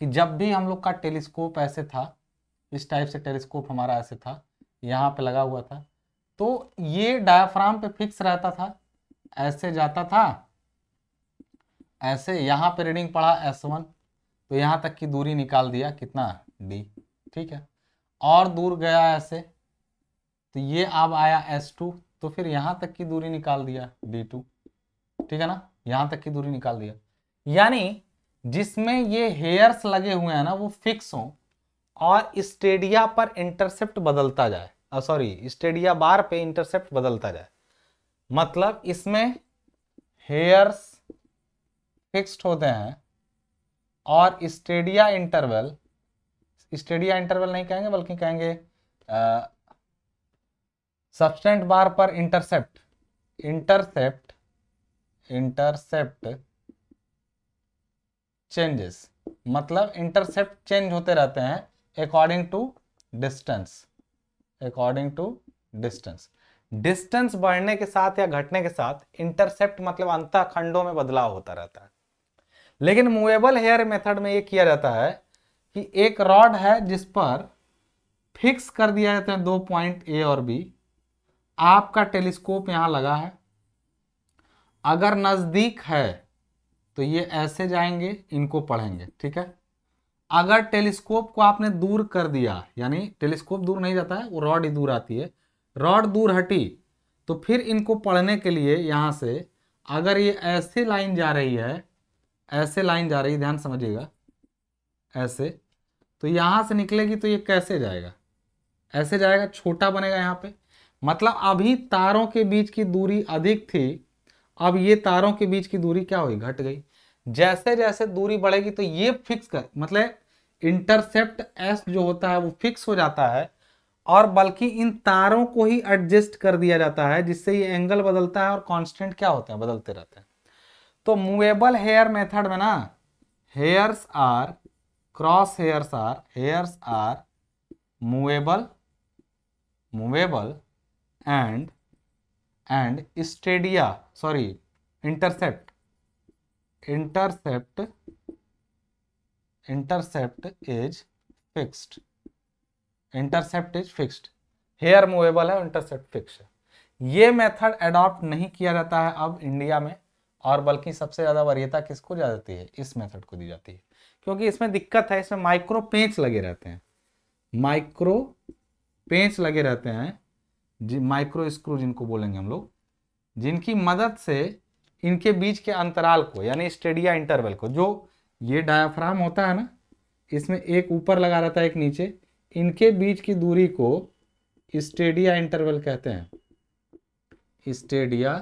कि जब भी हम लोग का टेलीस्कोप ऐसे था, इस टाइप से टेलीस्कोप हमारा ऐसे था, यहाँ पे लगा हुआ था, तो ये डायाफ्राम पे फिक्स रहता था, ऐसे जाता था, ऐसे यहाँ पे रीडिंग पढ़ा S1, तो यहाँ तक की दूरी निकाल दिया, कितना, D, ठीक है। और दूर गया ऐसे, तो ये अब आया S2, तो फिर यहाँ तक की दूरी निकाल दिया D2, ठीक है ना, यहाँ तक की दूरी निकाल दिया। यानी जिसमें ये हेयर्स लगे हुए हैं ना वो फिक्स हों और स्टेडिया पर इंटरसेप्ट बदलता जाए, सॉरी स्टेडिया बार पे इंटरसेप्ट बदलता जाए, मतलब इसमें हेयर्स फिक्स्ड होते हैं और स्टेडिया इंटरवल नहीं कहेंगे बल्कि कहेंगे सबस्टेंट बार पर इंटरसेप्ट चेंजेस, मतलब इंटरसेप्ट चेंज होते रहते हैं according to according to distance. Distance बढ़ने के साथ या घटने के साथ इंटरसेप्ट मतलब अंतः खंडों में बदलाव होता रहता है। लेकिन मूवेबल हेयर मेथड में ये किया जाता है कि एक रॉड है जिस पर फिक्स कर दिया जाता है 2 पॉइंट ए और बी। आपका टेलीस्कोप यहां लगा है, अगर नजदीक है तो ये ऐसे जाएंगे, इनको पढ़ेंगे, ठीक है। अगर टेलीस्कोप को आपने दूर कर दिया, यानी टेलीस्कोप दूर नहीं जाता है, वो रॉड ही दूर आती है, रॉड दूर हटी, तो फिर इनको पढ़ने के लिए यहां से अगर ये ऐसे लाइन जा रही है, ऐसे लाइन जा रही है, ध्यान समझिएगा, ऐसे, तो यहां से निकलेगी तो ये कैसे जाएगा, ऐसे जाएगा, छोटा बनेगा यहाँ पे। मतलब अभी तारों के बीच की दूरी अधिक थी, अब ये तारों के बीच की दूरी क्या हुई, घट गई। जैसे जैसे दूरी बढ़ेगी तो ये फिक्स कर, मतलब इंटरसेप्ट एस जो होता है वो फिक्स हो जाता है, और बल्कि इन तारों को ही एडजस्ट कर दिया जाता है, जिससे ये एंगल बदलता है और कांस्टेंट क्या होते हैं, बदलते रहते हैं। तो मूवेबल हेयर मेथड में ना, hairs are cross hairs are movable and stadia, sorry, intercept is fixed. Intercept is fixed, hair movable है, इंटरसेप्ट फिक्स है। ये मेथड अडॉप्ट नहीं किया जाता है अब इंडिया में, और बल्कि सबसे ज्यादा वरीयता किसको जा जाती है, इस मेथड को दी जाती है, क्योंकि इसमें दिक्कत है, इसमें माइक्रो पेंच लगे रहते हैं, माइक्रो पेंच लगे रहते हैं, माइक्रो स्क्रू जिनको बोलेंगे हम लोग, जिनकी मदद से इनके बीच के अंतराल को, यानी स्टेडिया इंटरवल को, जो ये डायाफ्राम होता है ना, इसमें एक ऊपर लगा रहता है एक नीचे, इनके बीच की दूरी को स्टेडिया इंटरवल कहते हैं, स्टेडिया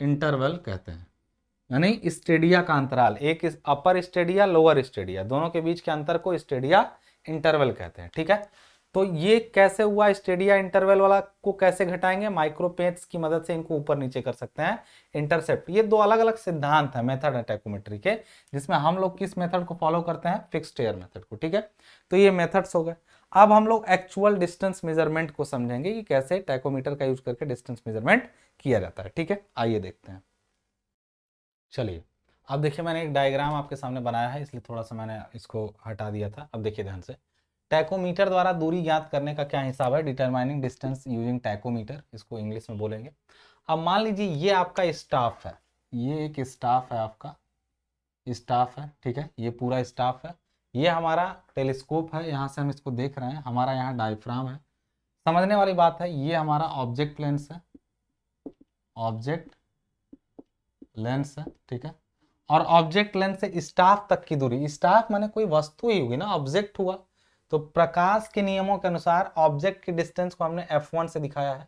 इंटरवल कहते हैं, यानी स्टेडिया का अंतराल, एक अपर स्टेडिया लोअर स्टेडिया, दोनों के बीच के अंतर को स्टेडिया इंटरवल कहते हैं, ठीक है। तो ये कैसे हुआ, स्टेडिया इंटरवल वाला को कैसे घटाएंगे, माइक्रो पेंच की मदद से इनको ऊपर नीचे कर सकते हैं, इंटरसेप्ट। ये दो अलग अलग सिद्धांत है मेथड है टैकोमेट्री के, जिसमें हम लोग किस मेथड को फॉलो करते हैं, फिक्स्ड हेयर मेथड को, ठीक है। तो ये मेथड्स हो गए। अब हम लोग एक्चुअल डिस्टेंस मेजरमेंट को समझेंगे कि कैसे टैकोमीटर का यूज करके डिस्टेंस मेजरमेंट किया जाता है, ठीक है। आइए देखते हैं। चलिए, अब देखिए मैंने एक डायग्राम आपके सामने बनाया है, इसलिए थोड़ा सा मैंने इसको हटा दिया था। अब देखिए ध्यान से, टैकोमीटर द्वारा दूरी ज्ञात करने का क्या हिसाब है, डिटरमाइनिंग डिस्टेंस यूजिंग टैकोमीटर, इसको इंग्लिश में बोलेंगे। अब मान लीजिए ये आपका स्टाफ है, ये एक स्टाफ है, आपका स्टाफ है, ठीक है, ये पूरा स्टाफ है, ये हमारा टेलीस्कोप है, यहाँ से हम इसको देख रहे हैं, हमारा यहाँ डायफ्राम है। समझने वाली बात है, ये हमारा ऑब्जेक्ट लेंस है, ऑब्जेक्ट लेंस है, ठीक है। और ऑब्जेक्ट लेंस से स्टाफ तक की दूरी, स्टाफ माने कोई वस्तु ही होगी ना, ऑब्जेक्ट हुआ, तो प्रकाश के नियमों के अनुसार ऑब्जेक्ट की डिस्टेंस को हमने f1 से दिखाया है।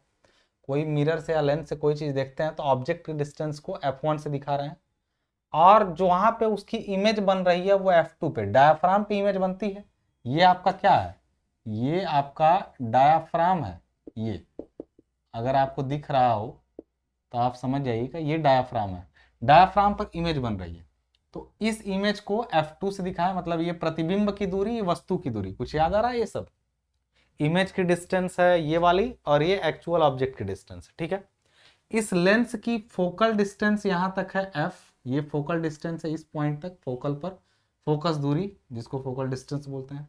कोई मिरर से या लेंस से कोई चीज देखते हैं तो ऑब्जेक्ट की डिस्टेंस को f1 से दिखा रहे हैं, और जो वहां पे उसकी इमेज बन रही है वो f2 पे, डायाफ्राम पे इमेज बनती है। ये आपका क्या है, ये आपका डायाफ्राम है, ये अगर आपको दिख रहा हो तो आप समझ जाइएगा, ये डायाफ्राम है, डायाफ्राम पर इमेज बन रही है। तो इस इमेज को f2 से दिखाया, मतलब ये प्रतिबिंब की दूरी, ये वस्तु की दूरी, कुछ याद आ रहा है, ये सब इमेज की डिस्टेंस है ये वाली, और ये एक्चुअल ऑब्जेक्ट की डिस्टेंस है, ठीक है। इस लेंस की फोकल डिस्टेंस यहां तक है f, ये फोकल डिस्टेंस है इस पॉइंट तक, फोकल पर फोकस दूरी, जिसको फोकल डिस्टेंस बोलते हैं।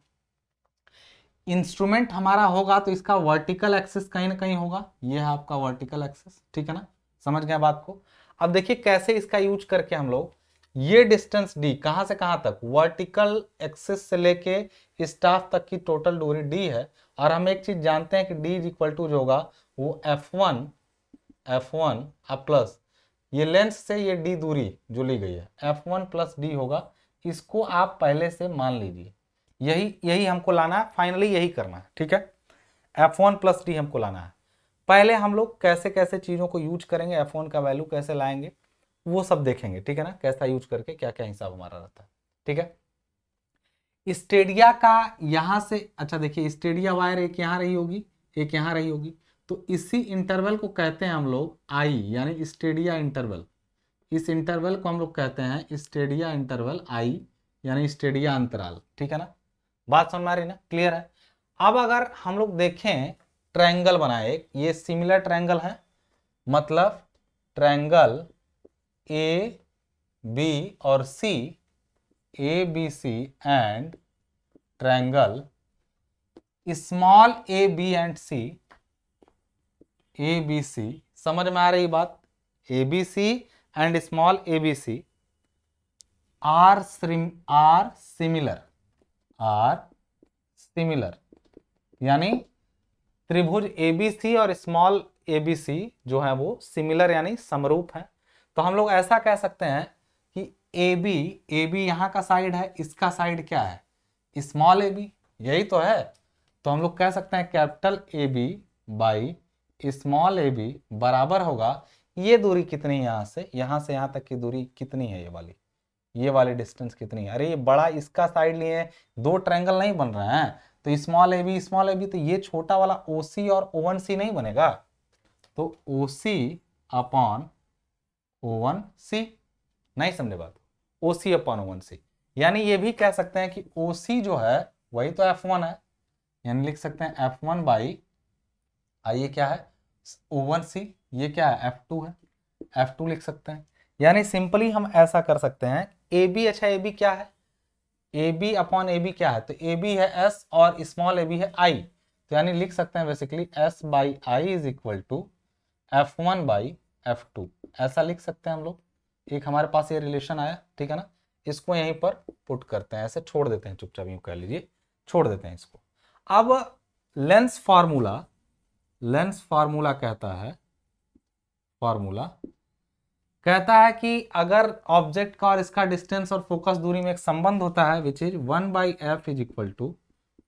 इंस्ट्रूमेंट हमारा होगा तो इसका वर्टिकल एक्सिस कहीं ना कहीं होगा, ये है आपका वर्टिकल एक्सिस, ठीक है ना, समझ गए बात को। अब देखिए कैसे इसका यूज करके हम लोग ये डिस्टेंस d कहां से कहां तक, वर्टिकल एक्सिस से लेके स्टाफ तक की टोटल दूरी d है, और हम एक चीज जानते हैं कि d इज इक्वल टू जो होगा वो f1 अब प्लस ये लेंस से ये d दूरी जो ली गई है f1 प्लस d होगा, इसको आप पहले से मान लीजिए, यही हमको लाना है, फाइनली यही करना है, ठीक है। f1 प्लस d हमको लाना है। पहले हम लोग कैसे कैसे चीजों को यूज करेंगे, f1 का वैल्यू कैसे लाएंगे, वो सब देखेंगे, ठीक है ना, कैसा यूज करके क्या क्या हिसाब हमारा रहता है, ठीक है। स्टेडिया का यहां से, अच्छा देखिए, स्टेडिया वायर एक यहां रही होगी, एक यहां रही होगी, तो इसी इंटरवल को कहते हैं हम लोग आई, यानी स्टेडिया इंटरवल। इस इंटरवल को हम लोग कहते हैं स्टेडिया इंटरवल आई, यानी स्टेडिया अंतराल, ठीक है ना, बात समझ में आ रही ना, क्लियर है। अब अगर हम लोग देखें ट्रायंगल बनाए, ये सिमिलर ट्रायंगल है, मतलब ट्रायंगल ए बी और C, A B C and triangle small A b and c, A B c, समझ में आ रही बात? A B C and small A B c are similar, यानी त्रिभुज एबीसी और स्मॉल एबीसी जो है वो सिमिलर यानी समरूप है। तो हम लोग ऐसा कह सकते हैं कि ए बी यहाँ का साइड है, इसका साइड क्या है? स्मॉल ए बी, यही तो है। तो हम लोग कह सकते हैं capital A B by small A B बराबर होगा, ये दूरी कितनी है यहाँ से यहाँ तक की दूरी कितनी है, ये वाली डिस्टेंस कितनी है? अरे ये बड़ा इसका साइड लिए दो ट्रायंगल नहीं बन रहे हैं, तो स्मॉल ए बी, तो ये छोटा वाला ओ सी और ओ वन सी नहीं बनेगा, तो ओ सी अपॉन ओ वन सी, नहीं समझे बात? ओ सी अपॉन ओ वन सी, यानी ये भी कह सकते हैं कि ओ सी जो है वही तो F1 है, यानी लिख सकते हैं F1 बाई, ये क्या है O1C, ये क्या है F2 है, F2 लिख सकते हैं। यानी सिंपली हम ऐसा कर सकते हैं, ए बी, अच्छा ए बी क्या है? A B upon A B क्या है? तो ए बी है S और स्मॉल ए बी है I, तो यानी लिख सकते हैं basically S by I is equal to F1 by F2, ऐसा लिख सकते हैं हम लोग। एक हमारे पास ये रिलेशन आया, ठीक है ना, इसको यहीं पर पुट करते हैं, ऐसे छोड़ देते हैं, चुपचाप यूं कह लीजिए, छोड़ देते हैं इसको। अब लेंस फार्मूला कहता है कि अगर ऑब्जेक्ट का और इसका डिस्टेंस और फोकस दूरी में एक संबंध होता है which is 1/f is equal to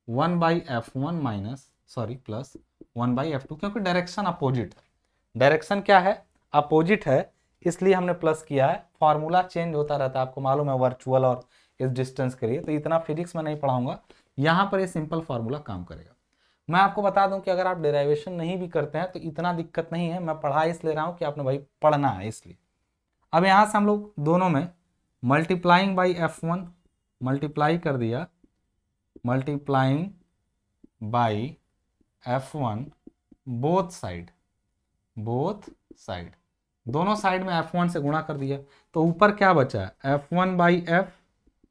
1/f1 plus 1/f2, क्योंकि डायरेक्शन अपोजिट है। डायरेक्शन क्या है? अपोजिट है, इसलिए हमने प्लस किया है। फॉर्मूला चेंज होता रहता है, आपको मालूम है, वर्चुअल और इस डिस्टेंस के लिए, तो इतना फिजिक्स में नहीं पढ़ाऊंगा, यहाँ पर ये सिंपल फार्मूला काम करेगा। मैं आपको बता दूं कि अगर आप डेरिवेशन नहीं भी करते हैं तो इतना दिक्कत नहीं है, मैं पढ़ा इसलिए रहा हूं कि आपने भाई पढ़ना है, इसलिए। अब यहां से हम लोग दोनों में मल्टीप्लाइंग बाई F1 मल्टीप्लाई कर दिया, multiplying by F1 both side, दोनों साइड में F1 से गुणा कर दिया, तो ऊपर क्या बचा है? F1 बाई F,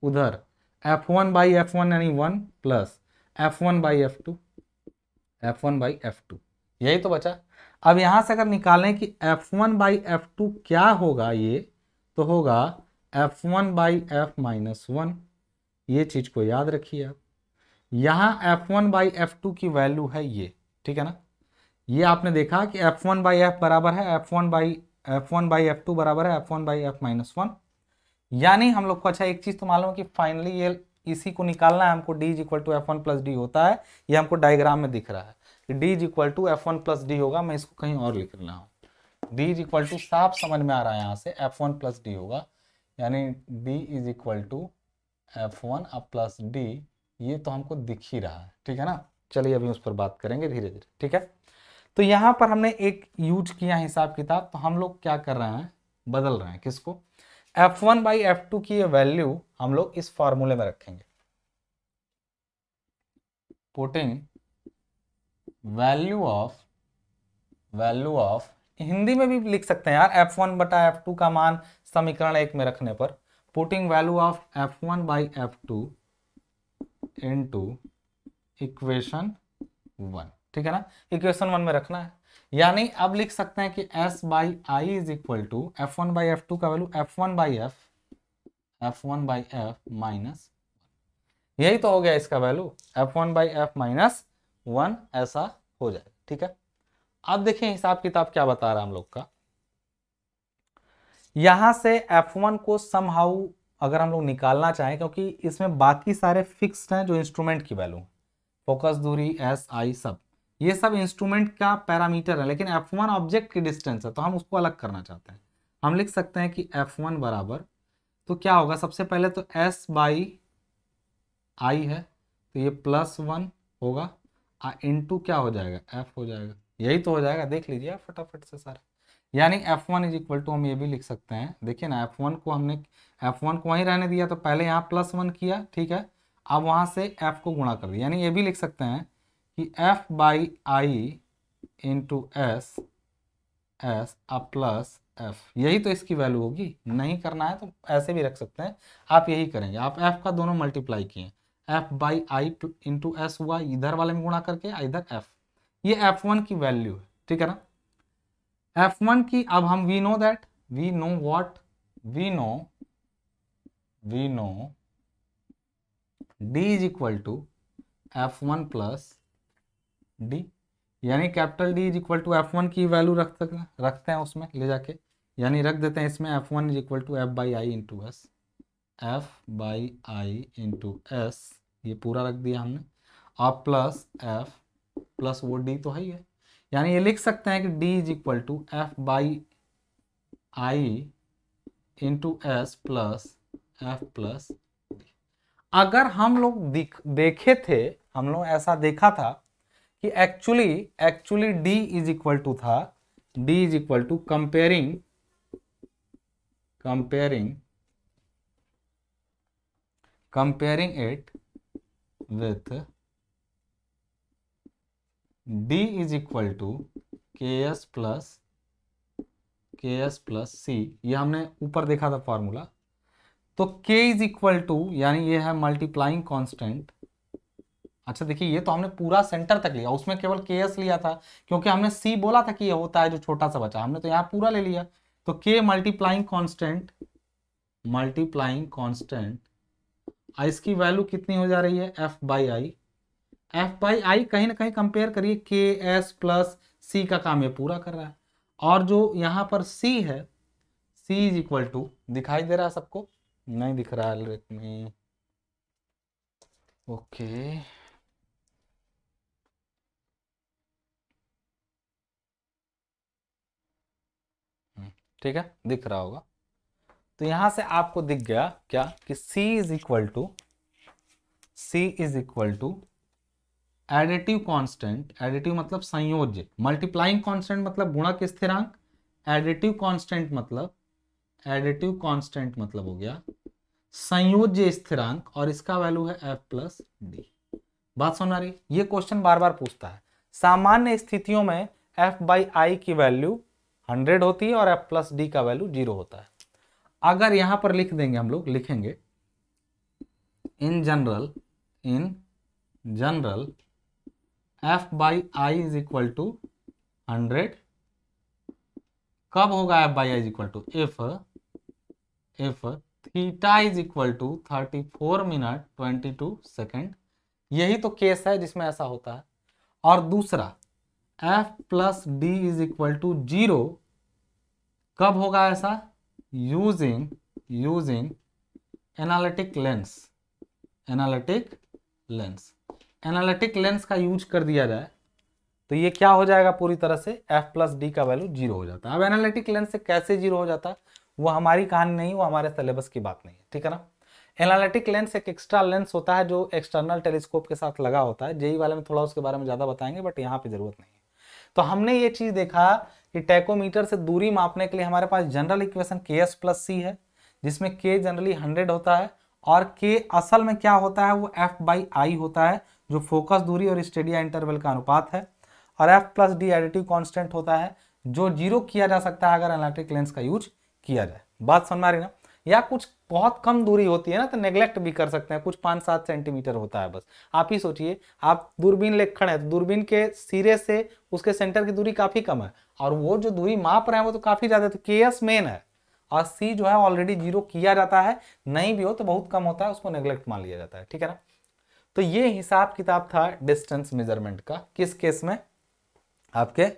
उधर F1 बाई F1 यानी 1 प्लस F1 बाई F2, यही तो बचा। अब यहां से अगर निकालें कि F1 बाई F2 क्या होगा, ये तो होगा F1 बाई F माइनस 1, ये चीज को याद रखिए आप। यहां F1 बाई F2 की वैल्यू है ये, ठीक है ना, ये आपने देखा कि F1 बाई F बराबर है F1 बाई F2 बराबर है F1 बाई F माइनस 1, यानी हम लोग को, अच्छा एक चीज तो मालूम है कि फाइनली ये इसी को निकालना है हमको, D is equal to F1 plus D होता है, ये हमको डायग्राम में दिख रहा है कि D is equal to F1 plus D होगा, मैं इसको कहीं और लिख रहा हूँ, D इज इक्वल टू, साफ समझ में आ रहा है यहाँ से, F1 प्लस डी होगा, यानी D is equal to F1 अब प्लस D, ये तो हमको दिख ही रहा है, ठीक है ना। चलिए अभी उस पर बात करेंगे धीरे धीरे, ठीक है। तो यहाँ पर हमने एक यूज किया हिसाब किताब, तो हम लोग क्या कर रहे हैं, बदल रहे हैं किसको? F1 बाई F2 की ये वैल्यू हम लोग इस फॉर्मूले में रखेंगे, पुटिंग वैल्यू ऑफ, हिंदी में भी लिख सकते हैं यार, F1 बटा F2 का मान समीकरण 1 में रखने पर, putting value of F1 by F2 into equation 1, ठीक है ना, इक्वेशन 1 में रखना है। यानी अब लिख सकते हैं कि S by I is equal to F1 by F2 का value F1 by F minus, यही तो हो गया इसका value, F1 by F minus 1, ऐसा हो जाएगा, ठीक है। अब देखिए हिसाब किताब क्या बता रहा है हम लोग का, यहां से F1 को समहाउ अगर हम लोग निकालना चाहें, क्योंकि इसमें बाकी सारे फिक्स्ड हैं जो इंस्ट्रूमेंट की वैल्यू, फोकस दूरी एस आई सब, ये सब इंस्ट्रूमेंट का पैरामीटर है, लेकिन F1 ऑब्जेक्ट की डिस्टेंस है, तो हम उसको अलग करना चाहते हैं। हम लिख सकते हैं कि F1 बराबर, तो क्या होगा, सबसे पहले तो S बाई आई है, तो ये +1 होगा, इनटू क्या हो जाएगा, F हो जाएगा, यही तो हो जाएगा, देख लीजिए आप फटाफट से सारा। यानी F1 इज इक्वल टू, हम ये भी लिख सकते हैं, देखिए ना, F1 को वहीं रहने दिया, तो पहले यहाँ +1 किया, ठीक है, अब वहां से F को गुणा कर दिया, यानी ये भी लिख सकते हैं कि F by I into S S plus F, यही तो इसकी वैल्यू होगी। नहीं करना है तो ऐसे भी रख सकते हैं, आप यही करेंगे। आप एफ का दोनों मल्टीप्लाई किए, F by I into S हुआ, इधर वाले में गुणा करके इधर एफ, ये F1 की वैल्यू है, ठीक है ना। F1 की अब हम we know that, we know what, we know D is equal to F1 plus D, यानी capital D is equal to F1 की वैल्यू रखते हैं उसमें ले जाके, यानी रख देते हैं इसमें F1 is equal to F by I into S, F by I into S, ये पूरा रख दिया हमने, और प्लस एफ प्लस वो डी तो है ही है, यानी ये लिख सकते हैं कि D is equal to F by I into S plus F plus D. अगर हम लोग देखे थे, हम लोग ऐसा देखा था कि actually D is equal to था, D is equal to comparing it with D is equal to KS plus C, ये हमने ऊपर देखा था फॉर्मूला। तो K इज इक्वल टू, यानी ये है मल्टीप्लाइंग कांस्टेंट। अच्छा देखिए, ये तो हमने पूरा सेंटर तक लिया, उसमें केवल KS लिया था क्योंकि हमने C बोला था कि ये होता है, जो छोटा सा बचा, हमने तो यहाँ पूरा ले लिया। तो K मल्टीप्लाइंग कांस्टेंट, इसकी वैल्यू कितनी हो जा रही है, एफ बाई आई, कहीं ना कहीं कंपेयर करिए, KS प्लस C का काम ये पूरा कर रहा है। और जो यहाँ पर C है, C इज इक्वल टू, दिखाई दे रहा है सबको, नहीं दिख रहा है, लेट मी, ओके, ठीक है, दिख रहा होगा। तो यहां से आपको दिख गया क्या कि C is equal to additive constant, additive मतलब संयोज्य, मल्टीप्लाइंग कांस्टेंट मतलब गुणक स्थिरांक, एडिटिव कांस्टेंट मतलब हो गया संयोज्य स्थिरांक, और इसका वैल्यू है एफ प्लस डी। बात समझ आ रही? ये क्वेश्चन बार बार पूछता है। सामान्य स्थितियों में एफ बाई आई की वैल्यू 100 होती है और एफ प्लस डी का वैल्यू 0 होता है। अगर यहां पर लिख देंगे, हम लोग लिखेंगे in general F by I is equal to 100, कब होगा F by I is equal to, if theta is equal to 34 minute 22 second, यही तो केस है जिसमें ऐसा होता है। और दूसरा F plus D is equal to 0, कब होगा ऐसा, यूजिंग एनालिटिक लेंस का यूज कर दिया जाए तो ये क्या हो जाएगा, पूरी तरह से एफ प्लस डी का वैल्यू 0 हो जाता है। अब एनालिटिक लेंस से कैसे 0 हो जाता है, वो हमारी कहानी नहीं, वो हमारे सिलेबस की बात नहीं है, ठीक है ना। एनालिटिक लेंस एक एक्स्ट्रा लेंस होता है जो एक्सटर्नल टेलीस्कोप के साथ लगा होता है। जेई वाले में थोड़ा उसके बारे में ज़्यादा बताएंगे, बट यहाँ पे जरूरत नहीं है। तो हमने ये चीज़ देखा कि टैकोमीटर से दूरी मापने के लिए हमारे पास general equation KS plus C है, जिसमें K जनरली 100 होता है और K असल में क्या होता है, वो F बाई आई होता है, जो फोकस दूरी और स्टेडिया इंटरवल का अनुपात है, और F plus D additive constant होता है, जो 0 किया जा सकता है अगर एनालिटिक लेंस का यूज किया जाए। बात समझ आ रही ना। या कुछ बहुत कम दूरी होती है ना, तो नेग्लेक्ट भी कर सकते हैं, कुछ 5-7 सेंटीमीटर होता है बस। आप ही सोचिए, आप दूरबीन ले खड़े हैं तो दूरबीन के सिरे से उसके सेंटर की दूरी काफी कम है, और वो जो दूरी माप रहे हैं वो तो काफी ज्यादा, तो KS मेन है और C जो है ऑलरेडी 0 किया जाता है, नहीं भी हो तो बहुत कम होता है, उसको नेग्लेक्ट मान लिया जाता है, ठीक है ना। तो ये हिसाब किताब था डिस्टेंस मेजरमेंट का। किस केस में, आपके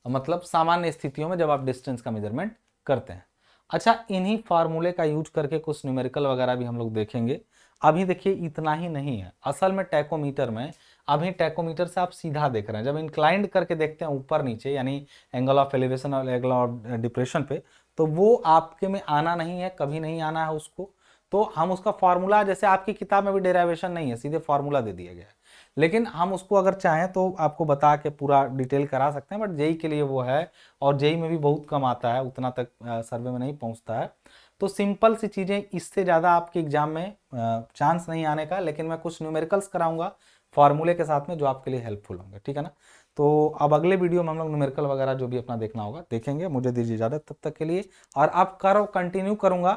मतलब सामान्य स्थितियों में जब आप डिस्टेंस का मेजरमेंट करते हैं। अच्छा, इन्हीं फार्मूले का यूज करके कुछ न्यूमेरिकल वगैरह भी हम लोग देखेंगे। अभी देखिए इतना ही नहीं है, असल में टैकोमीटर में, अभी टैकोमीटर से आप सीधा देख रहे हैं, जब इंक्लाइंड करके देखते हैं ऊपर नीचे, यानी एंगल ऑफ एलिवेशन और एंगल ऑफ डिप्रेशन पे, तो वो आपके में आना नहीं है, कभी नहीं आना है उसको। तो हम उसका फार्मूला, जैसे आपकी किताब में भी डेरिवेशन नहीं है, सीधे फार्मूला दे दिया गया है, लेकिन हम उसको अगर चाहें तो आपको बता के पूरा डिटेल करा सकते हैं, बट जेई के लिए वो है, और जेई में भी बहुत कम आता है, उतना तक सर्वे में नहीं पहुंचता है। तो सिंपल सी चीज़ें, इससे ज़्यादा आपके एग्जाम में चांस नहीं आने का, लेकिन मैं कुछ न्यूमेरिकल्स कराऊंगा, फार्मूले के साथ में जो आपके लिए हेल्पफुल होंगे, ठीक है ना। तो अब अगले वीडियो में हम लोग न्यूमेरिकल वगैरह जो भी अपना देखना होगा देखेंगे। मुझे दीजिए इजाजत तब तक के लिए। और आप करो कंटिन्यू करूंगा,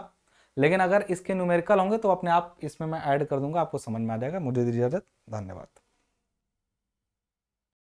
लेकिन अगर इसके न्यूमेरिकल होंगे तो अपने आप इसमें मैं ऐड कर दूंगा, आपको समझ में आ जाएगा। मुझे दीजिए इजाजत, धन्यवाद।